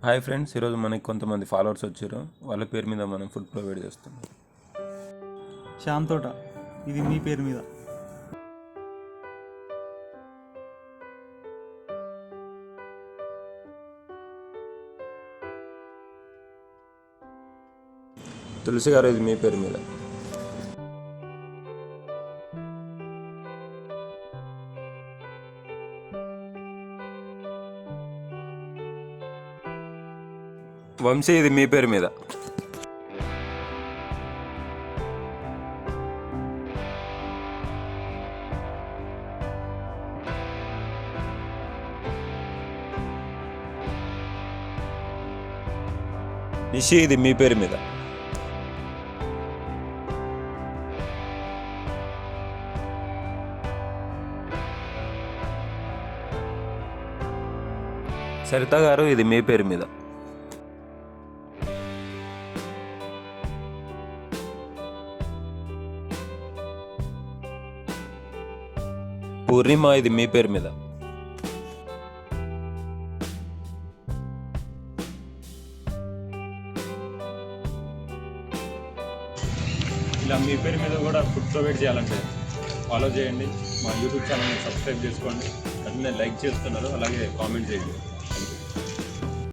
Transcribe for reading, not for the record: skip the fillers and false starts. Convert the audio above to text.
Hi friends, ఈరోజు మనకి కొంతమంది ఫాలోవర్స్ వచ్చారు. వాళ్ళ పేరు మీద మనం ఫుడ్ ప్రొవైడ్ చేస్తున్నాం. శ్యామ్ తోట, ఇది మీ పేరు మీద. తులసి గారు, ఇది మీ పేరు మీద. వంశీ, ఇది మీ పేరు మీద. నిషి, ఇది మీ పేరు మీద. సరిత గారు, ఇది మీ పేరు మీద. పూర్ణిమ, ఇది మీ పేరు మీద. ఇలా మీ పేరు మీద కూడా ఫుడ్ ప్రొవైడ్ చేయాలంటే ఫాలో చేయండి. మా యూట్యూబ్ ఛానల్ని సబ్స్క్రైబ్ చేసుకోండి. అట్లనే లైక్ చేస్తున్నారు, అలాగే కామెంట్ చేయండి. Thank you.